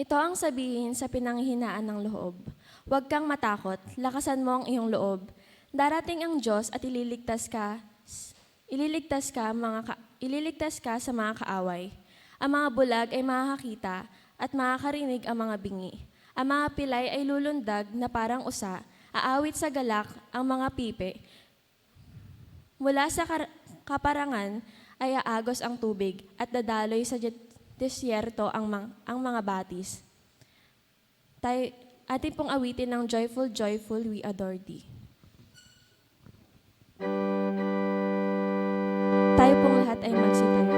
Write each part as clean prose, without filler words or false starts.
Ito ang sabihin sa pinanghihinaan ng loob. Huwag kang matakot, lakasan mo ang iyong loob. Darating ang Diyos at ililigtas ka sa mga kaaway. Ang mga bulag ay makakakita at makakarinig ang mga bingi. Ang mga pilay ay lulundag na parang usa, aawit sa galak ang mga pipi. Mula sa kaparangan ay aagos ang tubig at dadaloy sa disyerto ang mga batis. Atin pong awitin ng Joyful, Joyful, We Adore Thee. Tayo pong lahat ay magsitayo.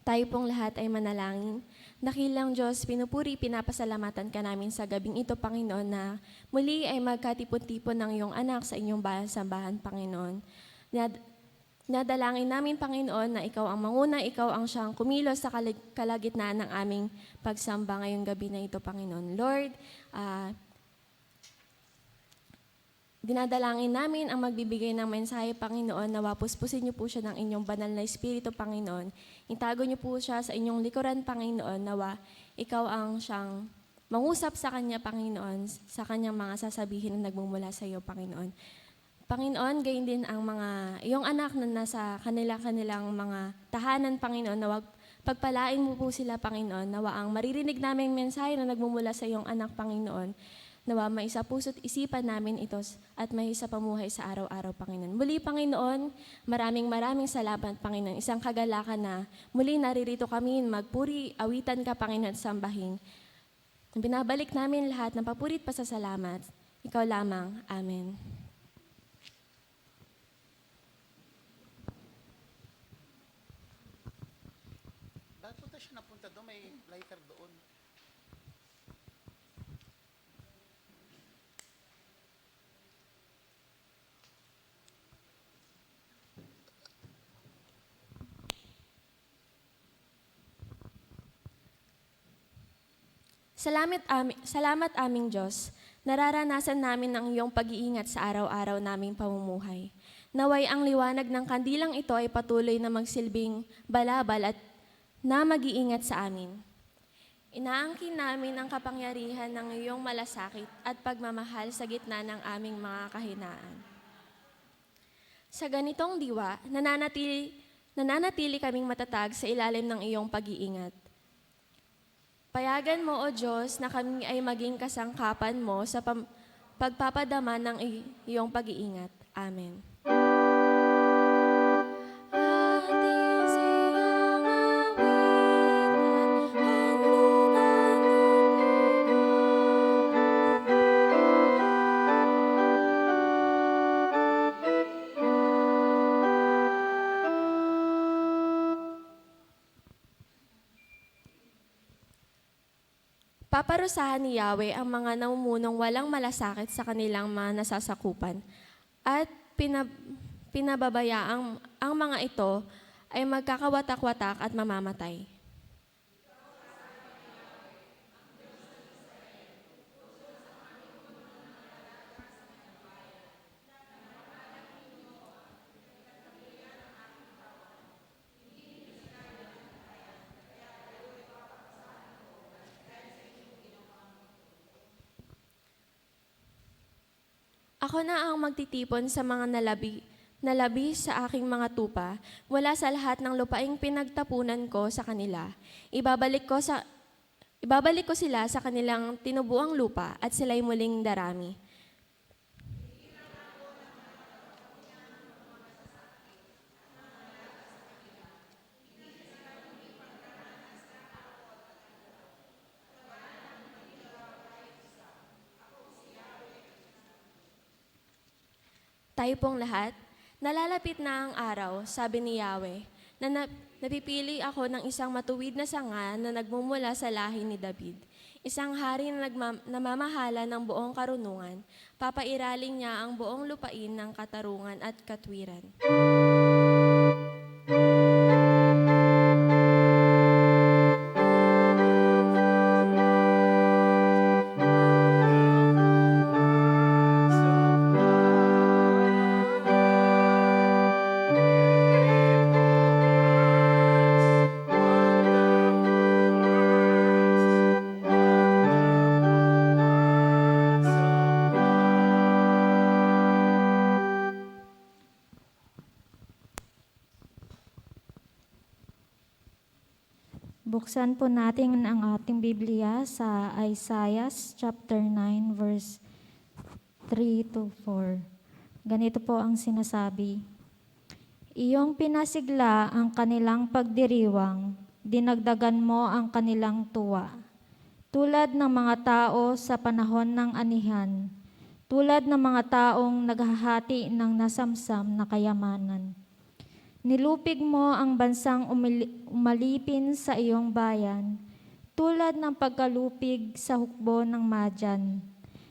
Tayo pong lahat ay manalangin. Dakilang Diyos, pinupuri, pinapasalamatan ka namin sa gabing ito, Panginoon, na muli ay magkatipon-tipon ng iyong anak sa inyong sambahan, Panginoon. Nadalangin namin, Panginoon, na ikaw ang manguna, ikaw ang siyang kumilos sa kalagitnaan ng aming pagsamba ngayong gabi na ito, Panginoon. Lord, dinadalangin namin ang magbibigay ng mensahe, Panginoon, na puspusin niyo po siya ng inyong banal na Espiritu, Panginoon. Itago niyo po siya sa inyong likuran, Panginoon, nawa ikaw ang siyang mangusap sa kanya, Panginoon, sa kanyang mga sasabihin na nagmumula sa iyo, Panginoon. Panginoon, gayon din ang mga iyong anak na nasa kanilang mga tahanan, Panginoon, nawa pagpalain mo po sila, Panginoon, nawa ang maririnig naming mensahe na nagmumula sa iyong anak, Panginoon, nawa maisa puso't isipan namin ito at maisa pamuhay sa araw-araw, Panginoon. Muli, Panginoon, maraming salamat, Panginoon. Isang kagalakan na muli naririto kami, magpuri, awitan ka, Panginoon, at sambahin. Binabalik namin lahat ng papurit pasasalamat. Ikaw lamang. Amen. Dapat ata siya napunta doon? May lighter doon. Salamat aming Diyos. Nararanasan namin ang iyong pag-iingat sa araw-araw naming pamumuhay. Naway ang liwanag ng kandilang ito ay patuloy na magsilbing balabal at na mag-iingat sa amin. Inaangkin namin ang kapangyarihan ng iyong malasakit at pagmamahal sa gitna ng aming mga kahinaan. Sa ganitong diwa, nananatili kaming matatag sa ilalim ng iyong pag-iingat. Payagan mo, O Diyos, na kami ay maging kasangkapan mo sa pagpapadama ng iyong pag-iingat. Amen. Atin siyang awitan, handugan Paparusahan ni Yahweh ang mga namumunong walang malasakit sa kanilang mga nasasakupan at pinababayaang ang mga ito ay magkakawatak-watak at mamamatay. Ako na ang magtitipon sa mga nalabi sa aking mga tupa, wala sa lahat ng lupaing pinagtapunan ko sa kanila. Ibabalik ko sila sa kanilang tinubuang lupa at sila'y muling darami. Tayo pong lahat, nalalapit na ang araw, sabi ni Yahweh, na napipili ako ng isang matuwid na sanga na nagmumula sa lahi ni David. Isang hari na namamahala ng buong karunungan, papairaling niya ang buong lupain ng katarungan at katwiran. Buksan po natin ang ating Biblia sa Isaiah chapter 9 verse 3 to 4. Ganito po ang sinasabi. Iyong pinasigla ang kanilang pagdiriwang, dinagdagan mo ang kanilang tuwa. Tulad ng mga tao sa panahon ng anihan, tulad ng mga taong naghahati ng nasamsam na kayamanan. Nilupig mo ang bansang umalipin sa iyong bayan, tulad ng pagkalupig sa hukbo ng Madyan.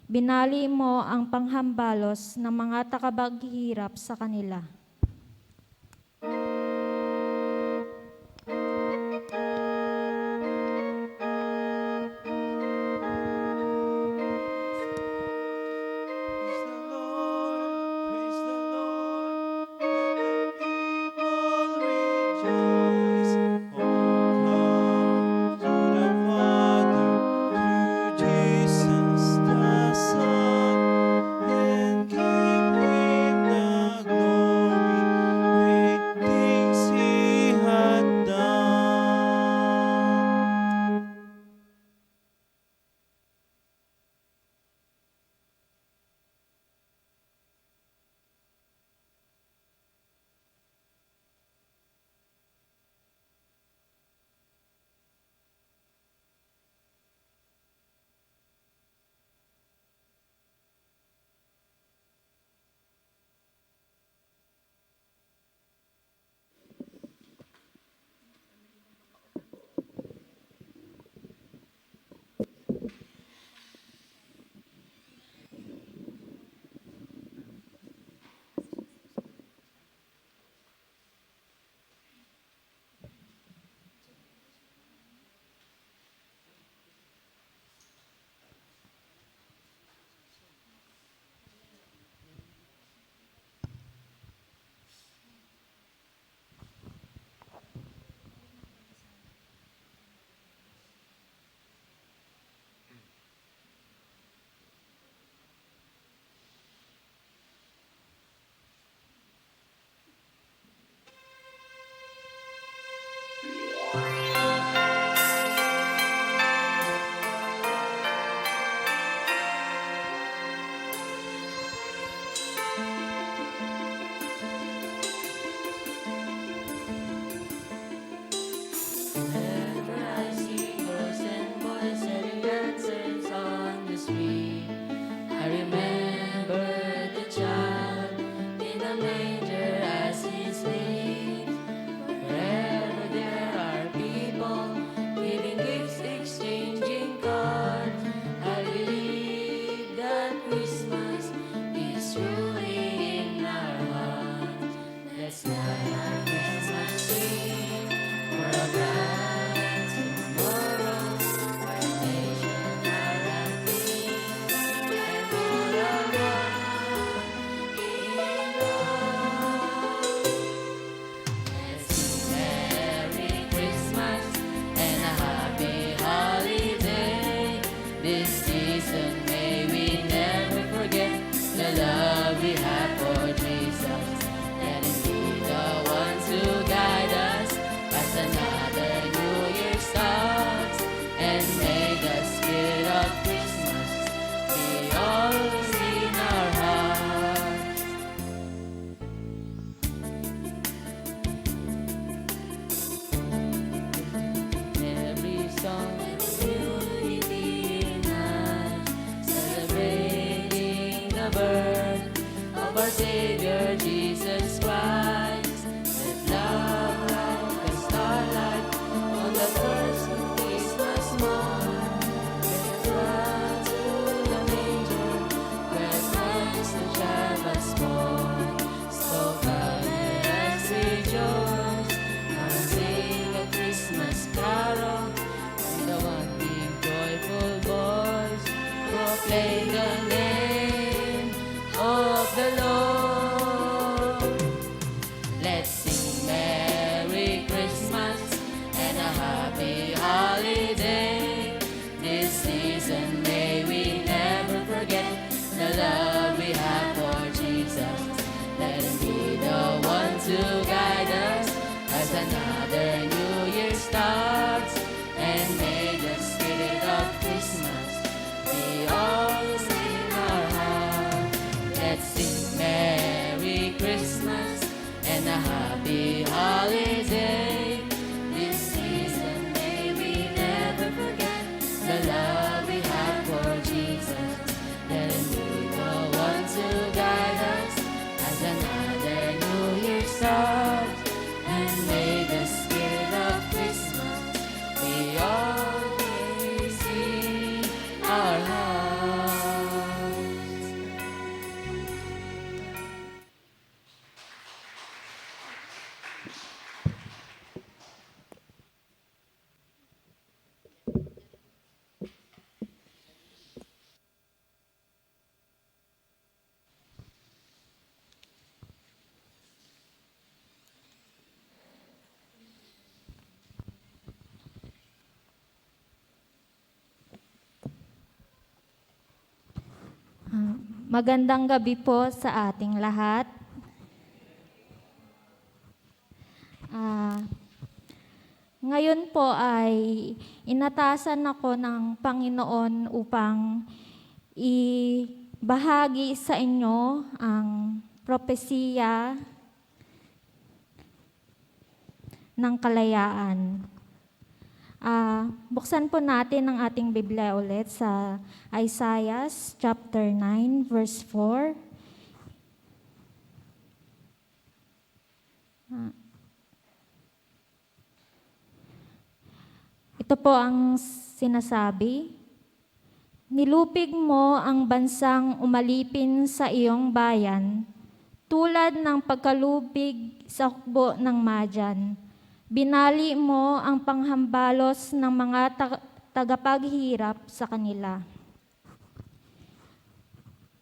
Binali mo ang panghambalos ng mga takabaghirap sa kanila. Magandang gabi po sa ating lahat. Ngayon po ay inatasan ako ng Panginoon upang ibahagi sa inyo ang propesiya ng kalayaan. Buksan po natin ang ating Biblia ulit sa Isaiah chapter 9 verse 4. Ito po ang sinasabi, nilupig mo ang bansang umalipin sa iyong bayan, tulad ng pagkalupig sa hukbo ng Madyan. Binali mo ang panghambalos ng mga tagapaghirap sa kanila.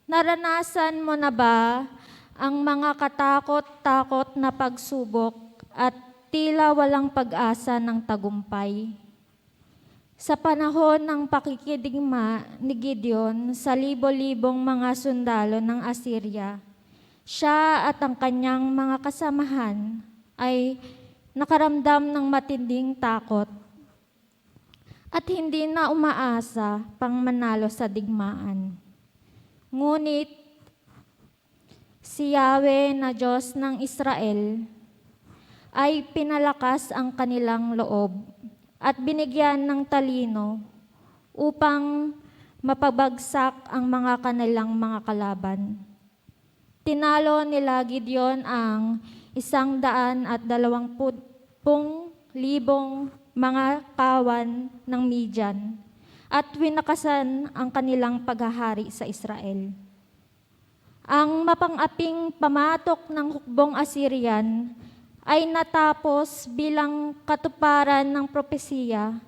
Naranasan mo na ba ang mga katakot-takot na pagsubok at tila walang pag-asa ng tagumpay? Sa panahon ng pakikidigma ni Gideon sa libo-libong mga sundalo ng Assyria, siya at ang kanyang mga kasamahan ay nakaramdam ng matinding takot at hindi na umaasa pang manalo sa digmaan. Ngunit si Yahweh na Diyos ng Israel ay pinalakas ang kanilang loob at binigyan ng talino upang mapabagsak ang mga kanilang mga kalaban. Tinalo nila Gideon ang 120,000 mga kawan ng Midian at winakasan ang kanilang paghahari sa Israel. Ang mapang-aping pamatok ng hukbong Assyrian ay natapos bilang katuparan ng propesiya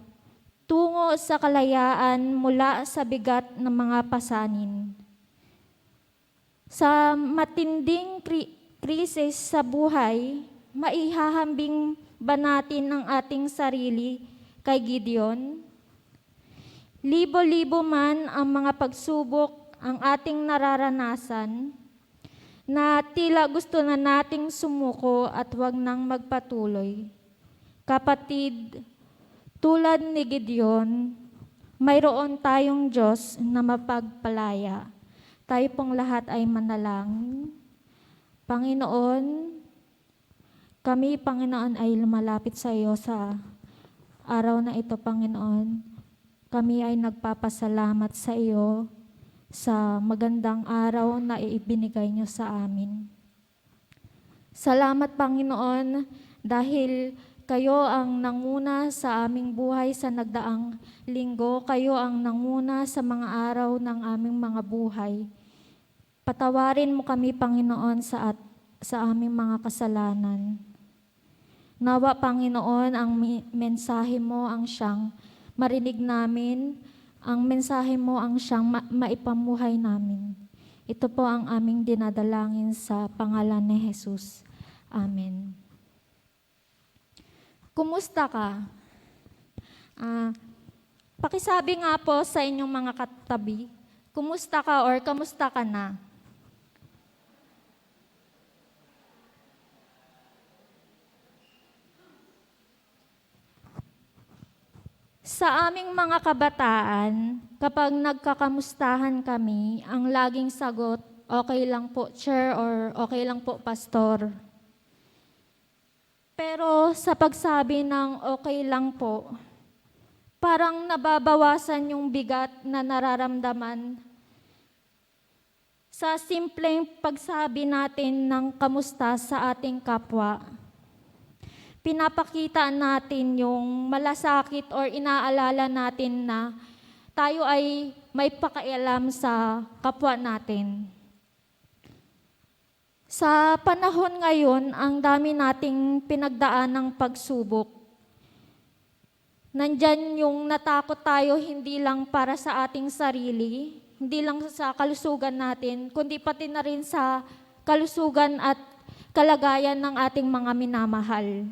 tungo sa kalayaan mula sa bigat ng mga pasanin. Sa matinding krisis sa buhay, maihahambing ba natin ang ating sarili kay Gideon? Libo-libo man ang mga pagsubok ang ating nararanasan, na tila gusto na nating sumuko at wag nang magpatuloy. Kapatid, tulad ni Gideon, mayroon tayong Diyos na mapagpalaya. Tayo pong lahat ay manalangin. Panginoon, kami, Panginoon, ay lumalapit sa iyo sa araw na ito, Panginoon. Kami ay nagpapasalamat sa iyo sa magandang araw na ibinigay niyo sa amin. Salamat, Panginoon, dahil kayo ang nanguna sa aming buhay sa nagdaang linggo. Kayo ang nanguna sa mga araw ng aming mga buhay. Patawarin mo kami, Panginoon, sa aming mga kasalanan. Nawa, Panginoon, ang mensahe mo ang siyang marinig namin, ang mensahe mo ang siyang maipamuhay namin. Ito po ang aming dinadalangin sa pangalan ni Jesus. Amen. Kumusta ka? Pakisabi nga po sa inyong mga katabi, kumusta ka or kamusta ka na? Sa aming mga kabataan, kapag nagkakamustahan kami, ang laging sagot, okay lang po, Chair, or okay lang po, Pastor. Pero sa pagsabi ng okay lang po, parang nababawasan yung bigat na nararamdaman sa simpleng pagsabi natin ng kamusta sa ating kapwa. Pinapakita natin yung malasakit or inaalala natin na tayo ay may pakialam sa kapwa natin. Sa panahon ngayon, ang dami nating pinagdaan ng pagsubok. Nandyan yung natakot tayo hindi lang para sa ating sarili, hindi lang sa kalusugan natin, kundi pati na rin sa kalusugan at kalagayan ng ating mga minamahal.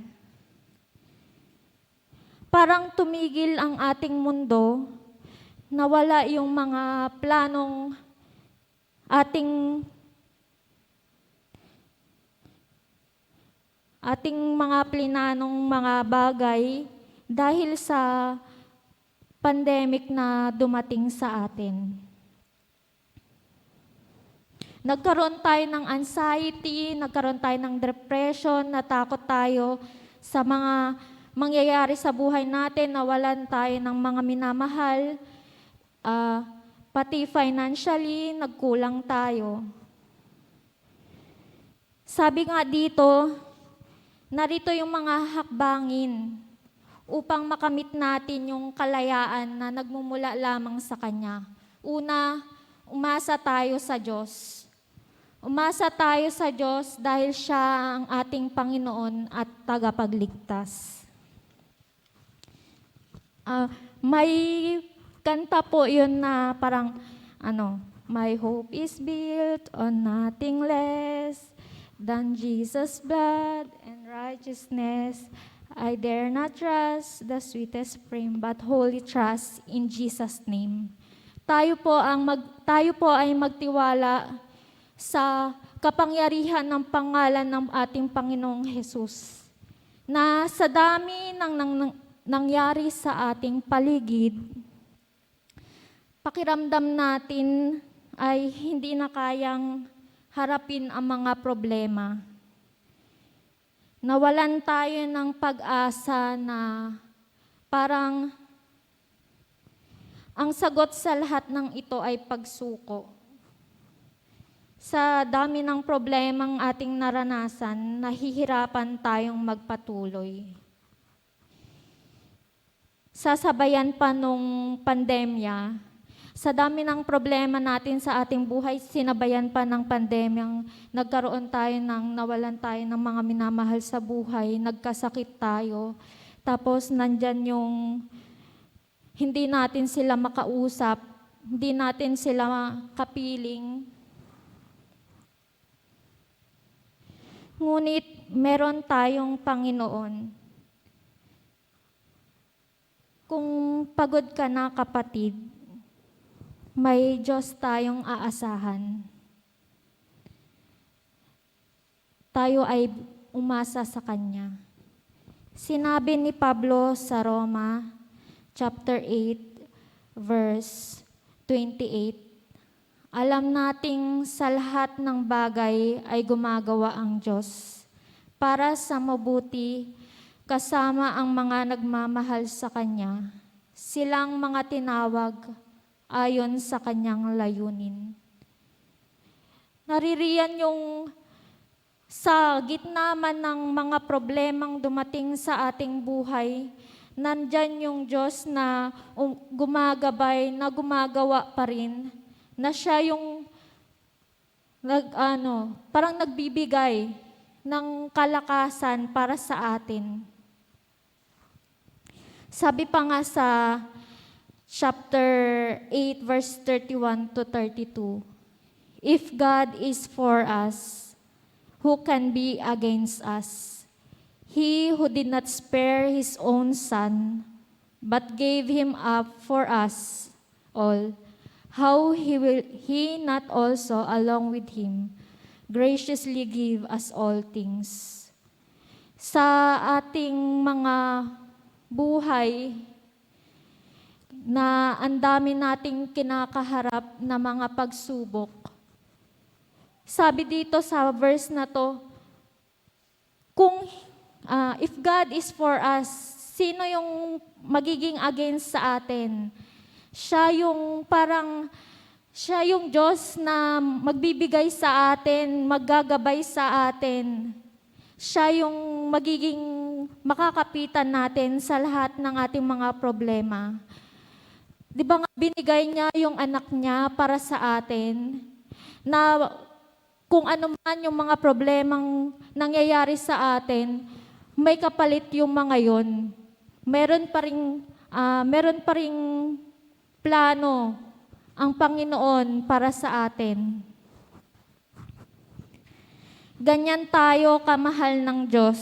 Parang tumigil ang ating mundo, nawala yung mga planong ating mga plinanong mga bagay dahil sa pandemic na dumating sa atin. Nagkaroon tayo ng anxiety, nagkaroon tayo ng depression, natakot tayo sa mga mangyayari sa buhay natin, nawalan tayo ng mga minamahal, pati financially, nagkulang tayo. Sabi nga dito, narito yung mga hakbangin upang makamit natin yung kalayaan na nagmumula lamang sa Kanya. Una, umasa tayo sa Diyos. Umasa tayo sa Diyos dahil Siya ang ating Panginoon at tagapagligtas. May kanta po yun na parang, my hope is built on nothing less than Jesus' blood and righteousness. I dare not trust the sweetest frame, but wholly trust in Jesus' name. Tayo po ay magtiwala sa kapangyarihan ng pangalan ng ating Panginoong Hesus, na sa dami ng nangyari sa ating paligid, pakiramdam natin ay hindi na kayang harapin ang mga problema. Nawalan tayo ng pag-asa na parang ang sagot sa lahat ng ito ay pagsuko. Sa dami ng problemang ating naranasan, nahihirapan tayong magpatuloy. Sasabayan pa nung pandemya, sa dami ng problema natin sa ating buhay, sinabayan pa ng pandemyang nawalan tayo ng mga minamahal sa buhay, nagkasakit tayo, tapos nandyan yung hindi natin sila makausap, hindi natin sila kapiling. Ngunit meron tayong Panginoon. Kung pagod ka na, kapatid, may Diyos tayong aasahan. Tayo ay umasa sa Kanya. Sinabi ni Pablo sa Roma, chapter 8, verse 28, alam nating sa lahat ng bagay ay gumagawa ang Diyos para sa mabuti kasama ang mga nagmamahal sa Kanya, silang mga tinawag ayon sa Kanyang layunin. Naririyan yung sa gitna man ng mga problemang dumating sa ating buhay, nandyan yung Diyos na gumagabay, na gumagawa pa rin, na Siya yung parang nagbibigay ng kalakasan para sa atin. Sabi pa nga sa chapter 8, verse 31 to 32, if God is for us, who can be against us? He who did not spare His own Son, but gave Him up for us all, how will He not also, along with Him, graciously give us all things? Sa ating mga buhay na ang dami nating kinakaharap na mga pagsubok, sabi dito sa verse na to, kung if God is for us, sino yung magiging against sa atin? Siya yung Diyos na magbibigay sa atin, maggagabay sa atin. Siya yung magiging makakapitan natin sa lahat ng ating mga problema. Di ba nga binigay niya yung anak niya para sa atin, na kung ano man yung mga problemang nangyayari sa atin, may kapalit yung mga yon. Meron pa ring plano ang Panginoon para sa atin. Ganyan tayo kamahal ng Diyos.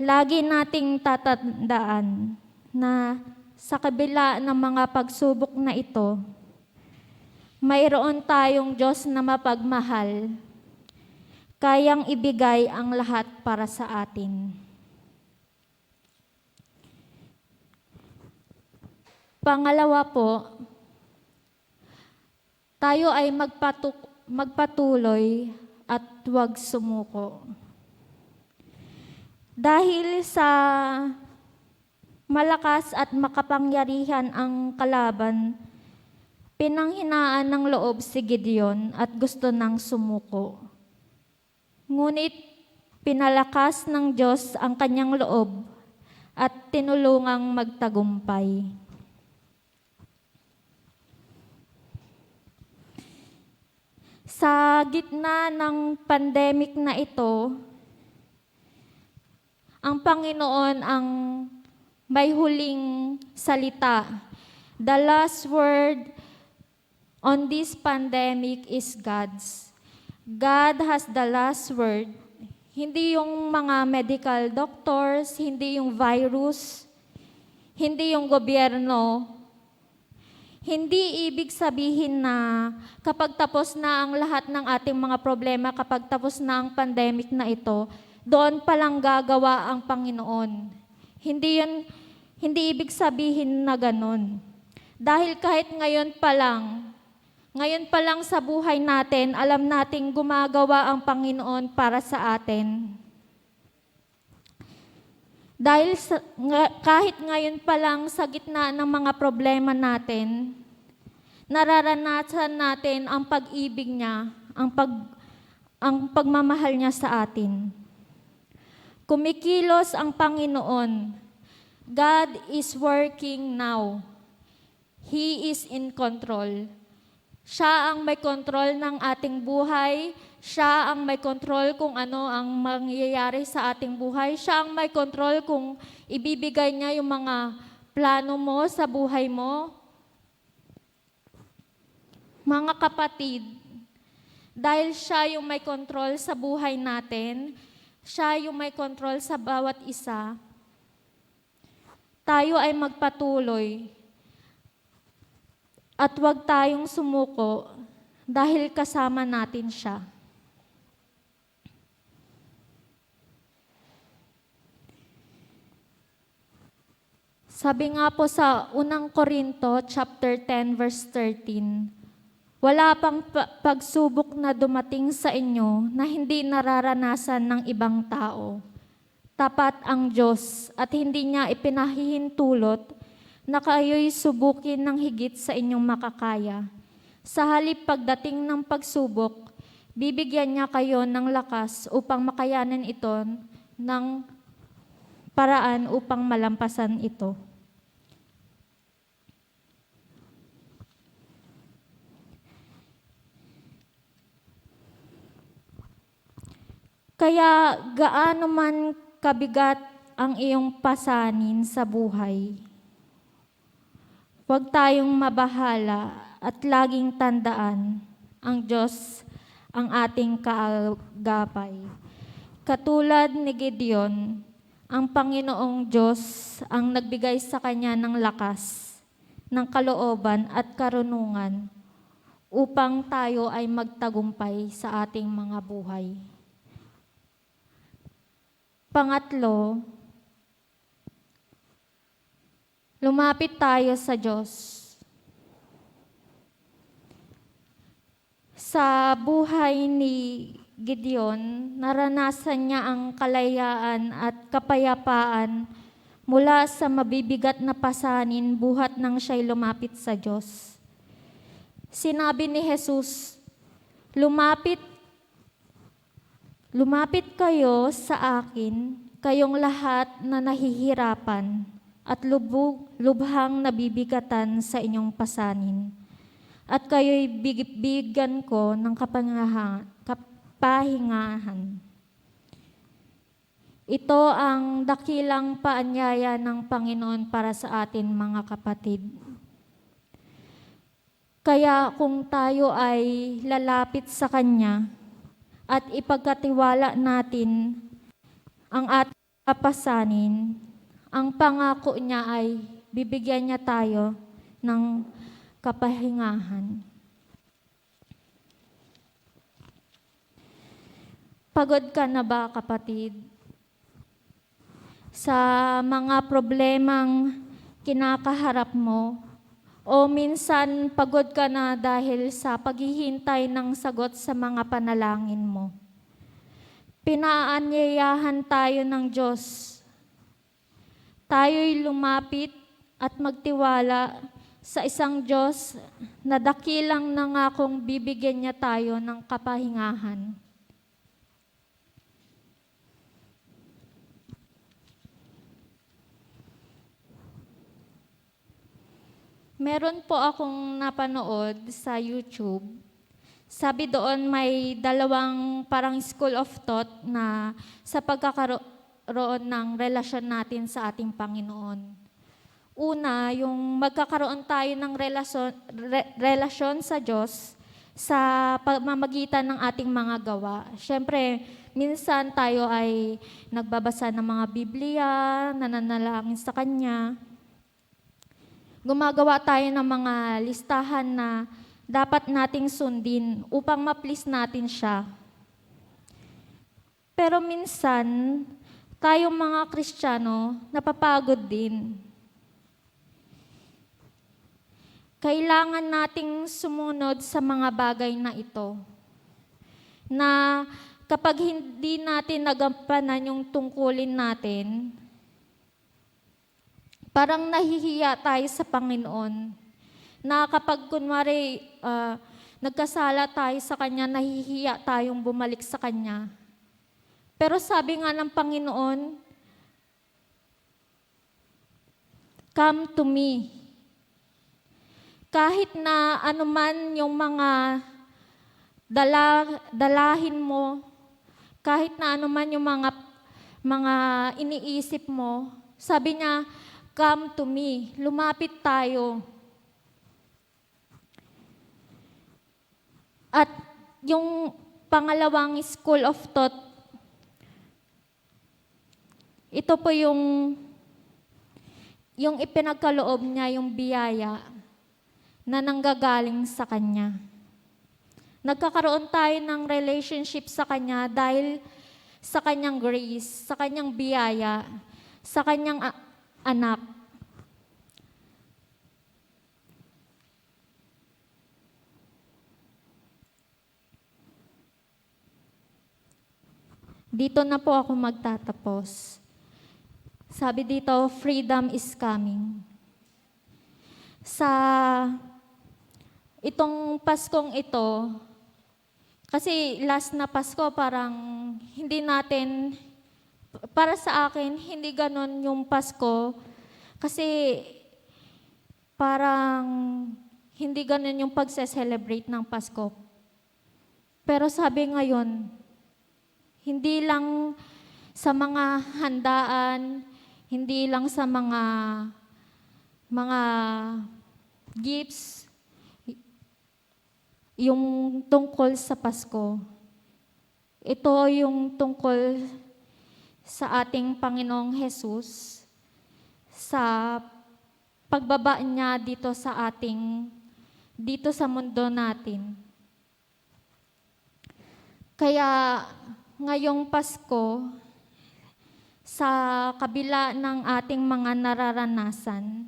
Lagi nating tatandaan na sa kabila ng mga pagsubok na ito, mayroon tayong Diyos na mapagmahal, kayang ibigay ang lahat para sa atin. Pangalawa po, tayo ay magpatuloy at huwag sumuko. Dahil sa malakas at makapangyarihan ang kalaban, pinanghinaan ng loob si Gideon at gusto nang sumuko. Ngunit pinalakas ng Diyos ang kanyang loob at tinulungang magtagumpay. Sa gitna ng pandemic na ito, ang Panginoon ang may huling salita. The last word on this pandemic is God's. God has the last word. Hindi yung mga medical doctors, hindi yung virus, hindi yung gobyerno. Hindi ibig sabihin na kapag tapos na ang lahat ng ating mga problema, kapag tapos na ang pandemic na ito, doon palang gagawa ang Panginoon. Hindi ibig sabihin na ganun. Dahil kahit ngayon pa lang sa buhay natin, alam nating gumagawa ang Panginoon para sa atin. Dahil kahit ngayon pa lang sa gitna ng mga problema natin, nararanasan natin ang pag-ibig niya, ang pagmamahal niya sa atin. Kumikilos ang Panginoon. God is working now. He is in control. Siya ang may kontrol ng ating buhay. Siya ang may kontrol kung ano ang mangyayari sa ating buhay. Siya ang may kontrol kung ibibigay niya yung mga plano mo sa buhay mo. Mga kapatid, dahil siya yung may kontrol sa buhay natin, siya yung may kontrol sa bawat isa, tayo ay magpatuloy at huwag tayong sumuko dahil kasama natin siya. Sabi nga po sa unang Korinto, chapter 10, verse 13, wala pang pagsubok na dumating sa inyo na hindi nararanasan ng ibang tao. Tapat ang Diyos at hindi niya ipinahihintulot na kayo'y subukin ng higit sa inyong makakaya. Sa halip pagdating ng pagsubok, bibigyan niya kayo ng lakas upang makayanan ito ng paraan upang malampasan ito. Kaya gaano man kabigat ang iyong pasanin sa buhay, huwag tayong mabahala at laging tandaan ang Diyos ang ating kaagapay. Katulad ni Gideon, ang Panginoong Diyos ang nagbigay sa kanya ng lakas, ng kalooban at karunungan upang tayo ay magtagumpay sa ating mga buhay. Pangatlo, lumapit tayo sa Diyos. Sa buhay ni Gideon, naranasan niya ang kalayaan at kapayapaan mula sa mabibigat na pasanin buhat nang siya'y lumapit sa Diyos. Sinabi ni Jesus, Lumapit kayo sa akin, kayong lahat na nahihirapan at lubhang nabibigatan sa inyong pasanin. At kayo'y bigyan ko ng kapahingahan. Ito ang dakilang paanyaya ng Panginoon para sa atin, mga kapatid. Kaya kung tayo ay lalapit sa Kanya, at ipagkatiwala natin ang ating kapasanin, ang pangako niya ay bibigyan niya tayo ng kapahingahan. Pagod ka na ba, kapatid? Sa mga problemang kinakaharap mo? O minsan pagod ka na dahil sa paghihintay ng sagot sa mga panalangin mo? Pinaanyayahan tayo ng Diyos. Tayo'y lumapit at magtiwala sa isang Diyos na dakilang nangakong bibigyan niya tayo ng kapahingahan. Meron po akong napanood sa YouTube. Sabi doon may dalawang parang school of thought na sa pagkakaroon ng relasyon natin sa ating Panginoon. Una, yung magkakaroon tayo ng relasyon sa Diyos sa pamamagitan ng ating mga gawa. Siyempre, minsan tayo ay nagbabasa ng mga Biblia, nananalangin sa Kanya. Gumagawa tayo ng mga listahan na dapat nating sundin upang ma-please natin siya. Pero minsan, tayong mga Kristiyano, napapagod din. Kailangan nating sumunod sa mga bagay na ito. Na kapag hindi natin nagampanan yung tungkulin natin, parang nahihiya tayo sa Panginoon. Na kapag kunwari nagkasala tayo sa Kanya, nahihiya tayong bumalik sa Kanya. Pero sabi nga ng Panginoon, "Come to me." Kahit na anuman yung mga dalahin mo, kahit na anuman yung mga iniisip mo, sabi niya, "Come to me." Lumapit tayo. At yung pangalawang school of thought, ito po yung ipinagkaloob niya, yung biyaya na nanggagaling sa Kanya. Nagkakaroon tayo ng relationship sa Kanya dahil sa Kanyang grace, sa Kanyang biyaya, sa Kanyang anak. Dito na po ako magtatapos. Sabi dito, freedom is coming. Sa itong Paskong ito, kasi last na Pasko parang hindi natin, para sa akin, hindi ganon yung Pasko. Kasi parang hindi ganon yung pagse-celebrate ng Pasko. Pero sabi ngayon, hindi lang sa mga handaan, hindi lang sa mga gifts, yung tungkol sa Pasko. Ito yung tungkol sa ating Panginoong Jesus, sa pagbaba niya dito sa mundo natin. Kaya ngayong Pasko, sa kabila ng ating mga nararanasan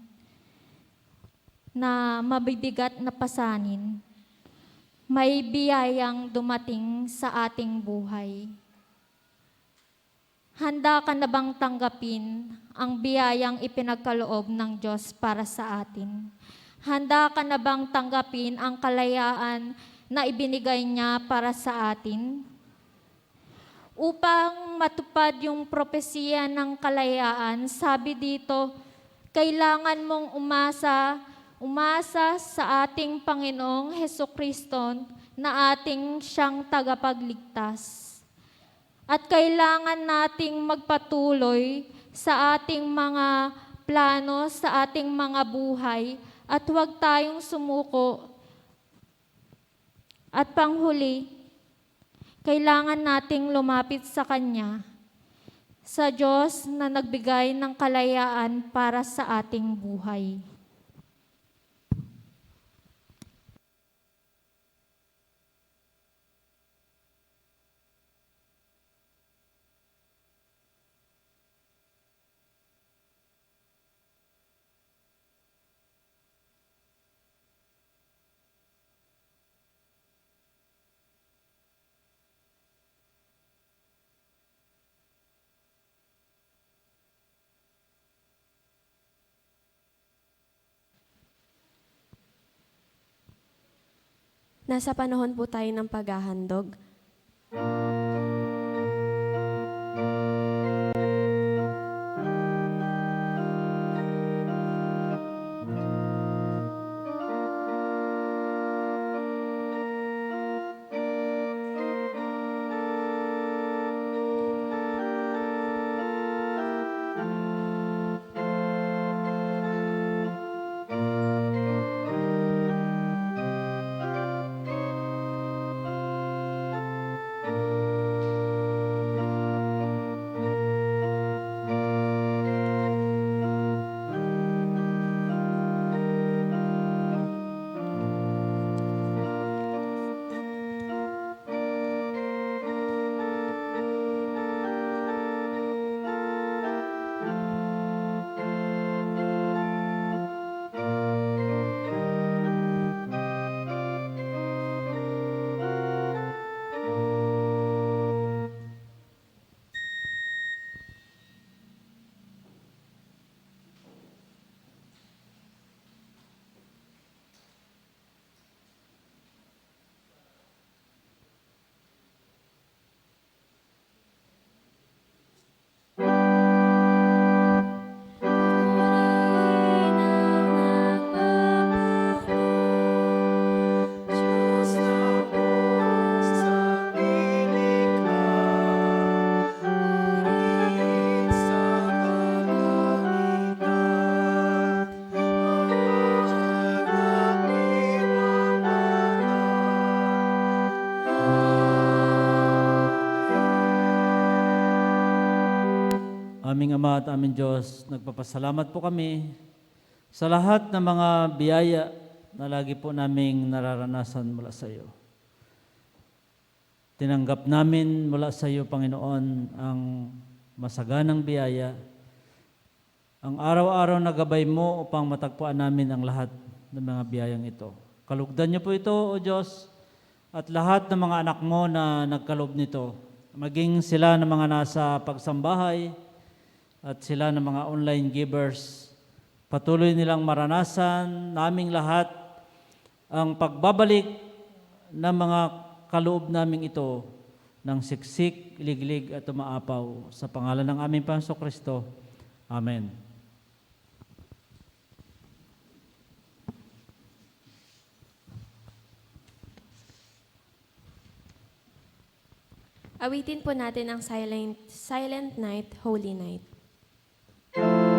na mabibigat na pasanin, may biyayang dumating sa ating buhay. Handa ka na bang tanggapin ang biyayang ipinagkaloob ng Diyos para sa atin? Handa ka na bang tanggapin ang kalayaan na ibinigay niya para sa atin? Upang matupad yung propesiya ng kalayaan, sabi dito, kailangan mong umasa sa ating Panginoong Hesukristo na ating siyang tagapagligtas. At kailangan nating magpatuloy sa ating mga plano, sa ating mga buhay, at huwag tayong sumuko. At panghuli, kailangan nating lumapit sa Kanya, sa Diyos na nagbigay ng kalayaan para sa ating buhay. Nasa panahon po tayo ng paghahandog. Aming Ama at aming Diyos, nagpapasalamat po kami sa lahat ng mga biyaya na lagi po naming nararanasan mula sa iyo. Tinanggap namin mula sa iyo, Panginoon, ang masaganang biyaya, ang araw-araw na gabay mo upang matagpuan namin ang lahat ng mga biyayang ito. Kalugdan niyo po ito, O Diyos, at lahat ng mga anak mo na nagkaloob nito, maging sila ng mga nasa pagsambahay, at sila ng mga online givers, patuloy nilang maranasan naming lahat ang pagbabalik ng mga kaloob naming ito ng siksik, iliglig at umaapaw. Sa pangalan ng aming Panginoong Kristo. Amen. Awitin po natin ang Silent Night, Holy Night. Holy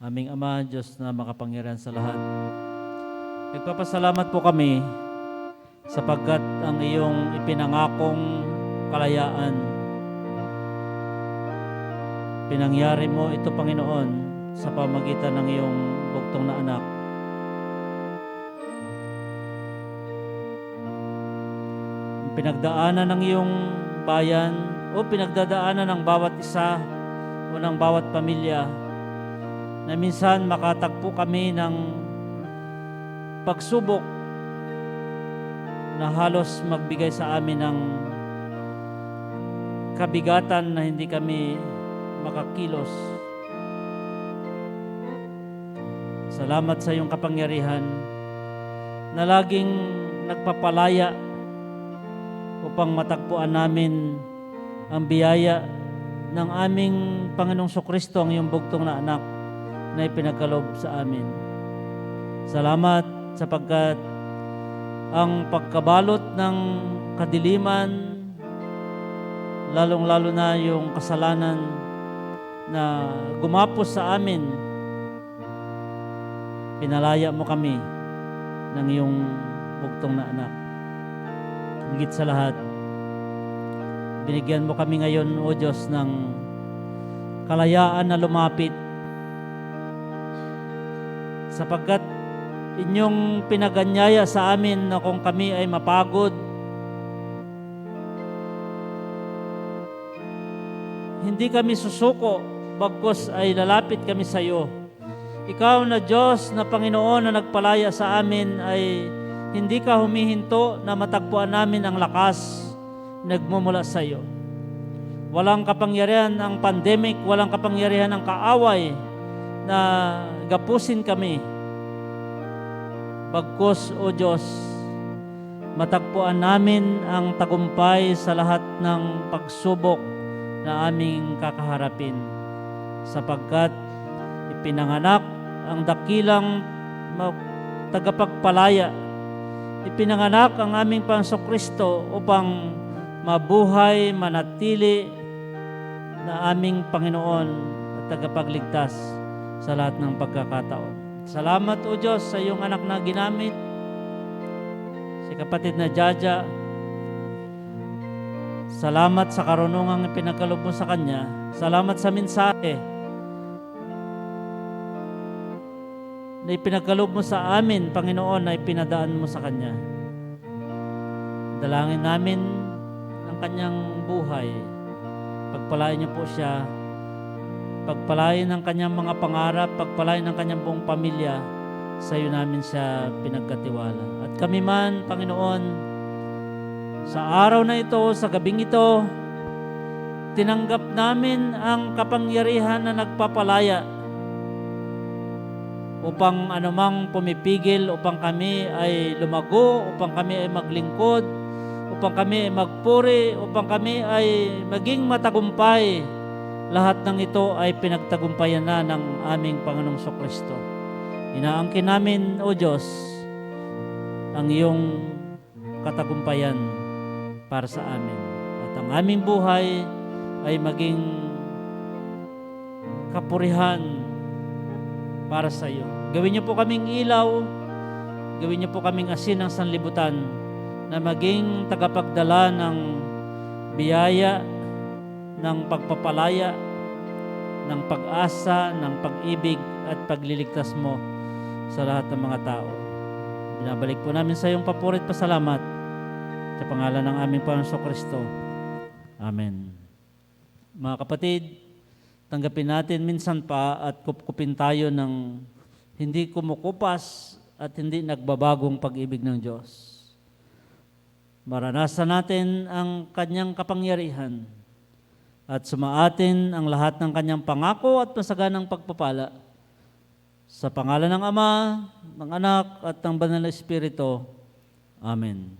Aming Ama, Diyos na makapangyarihan sa lahat. Nagpapasalamat po kami sapagkat ang iyong ipinangakong kalayaan, pinangyari mo ito, Panginoon, sa pamagitan ng iyong bugtong na anak. Pinagdaanan ng iyong bayan o pinagdadaanan ng bawat isa o ng bawat pamilya na minsan makatagpo kami ng pagsubok na halos magbigay sa amin ng kabigatan na hindi kami makakilos. Salamat sa iyong kapangyarihan na laging nagpapalaya upang matagpuan namin ang biyaya ng aming Panginoong Sokristo, ang iyong bugtong na anak na ipinagkaloob sa amin. Salamat sapagkat ang pagkabalot ng kadiliman, lalong-lalo na yung kasalanan na gumapos sa amin, pinalaya mo kami ng iyong bugtong na anak. Higit sa lahat, binigyan mo kami ngayon, O Diyos, ng kalayaan na lumapit sapagkat inyong pinaganyaya sa amin na kung kami ay mapagod, hindi kami susuko, bagkus ay lalapit kami sa iyo. Ikaw na Diyos na Panginoon na nagpalaya sa amin ay hindi ka humihinto na matagpuan namin ang lakas nagmumula sa iyo. Walang kapangyarihan ang pandemic, walang kapangyarihan ang kaaway na gapusin kami. Bagkus, O Diyos, matagpuan namin ang tagumpay sa lahat ng pagsubok na aming kakaharapin sapagkat ipinanganak ang dakilang tagapagpalaya. Ipinanganak ang aming Panginoong Kristo upang mabuhay, manatili na aming Panginoon at tagapagligtas sa lahat ng pagkakataon. Salamat, O Diyos, sa iyong anak na ginamit, si kapatid na Jaja. Salamat sa karunungang ipinagkaloob mo sa kanya. Salamat sa mensahe na ipinagkaloob mo sa amin, Panginoon, na ipinadaan mo sa kanya. Dalangin namin ang kanyang buhay. Pagpalain niyo po siya. Pagpalain ang kanyang mga pangarap. Pagpalain ang kanyang buong pamilya. Sa iyo namin siya pinagkatiwala. At kami man, Panginoon, sa araw na ito, sa gabing ito, tinanggap namin ang kapangyarihan na nagpapalaya upang anumang pumipigil, upang kami ay lumago, upang kami ay maglingkod, upang kami ay magpuri, upang kami ay maging matagumpay. Lahat ng ito ay pinagtagumpayan na ng aming Panginoong Sokristo. Inaangkin namin, O Diyos, ang iyong katagumpayan para sa amin. At ang aming buhay ay maging kapurihan para sa iyo. Gawin niyo po kaming ilaw, gawin niyo po kaming asin ng sanlibutan na maging tagapagdala ng biyaya, ng pagpapalaya, ng pag-asa, ng pag-ibig at pagliligtas mo sa lahat ng mga tao. Binabalik po namin sa iyong papuri at pasalamat sa pangalan ng aming Panginoong Kristo. Amen. Mga kapatid, tanggapin natin minsan pa at kupkupin tayo ng hindi kumukupas at hindi nagbabagong pag-ibig ng Diyos. Maranasan natin ang kanyang kapangyarihan at sumaatin ang lahat ng kanyang pangako at masaganang pagpapala. Sa pangalan ng Ama, ng Anak at ng Banal na Espiritu. Amen.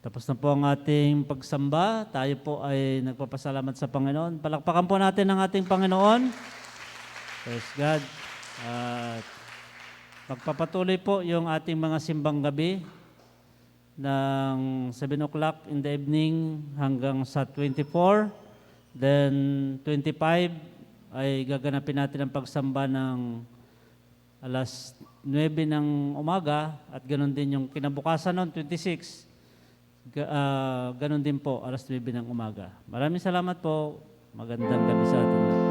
Tapos Tapos na po ang ating pagsamba. Tayo po ay nagpapasalamat sa Panginoon. Palakpakan po natin ang ating Panginoon. Praise God. At magpapatuloy po yung ating mga simbang gabi ng 7 o'clock in the evening hanggang sa 24. Then 25 ay gaganapin natin ang pagsamba ng alas 9 ng umaga at ganoon din yung kinabukasan noon, 26. Ganoon din po, alas 9 ng umaga. Maraming salamat po. Magandang gabi sa atin lahat.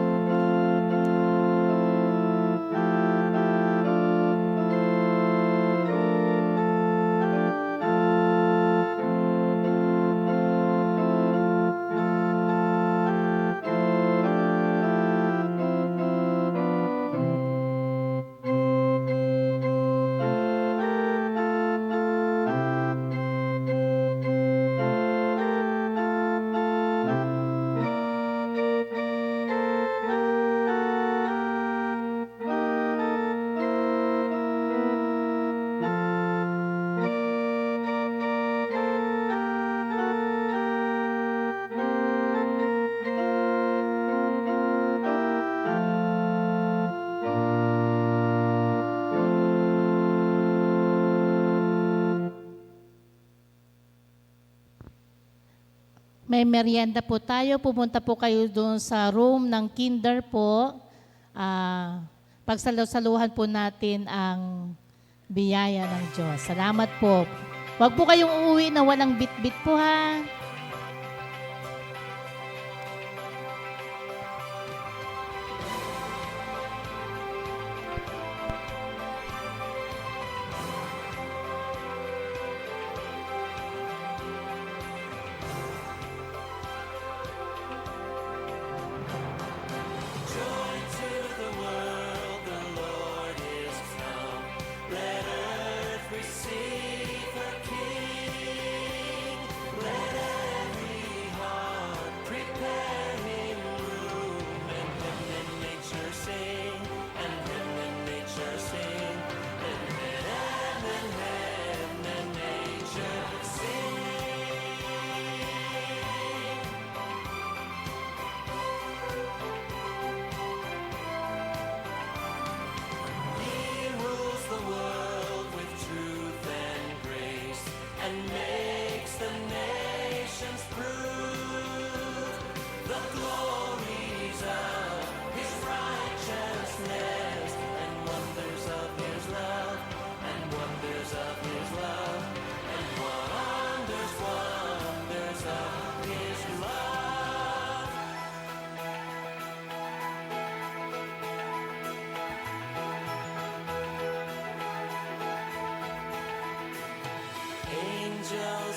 May merienda po tayo. Pumunta po kayo doon sa room ng kinder po. Pagsalusaluhan po natin ang biyaya ng Diyos. Salamat po. Huwag po kayong uuwi na walang bit-bit po ha. Angels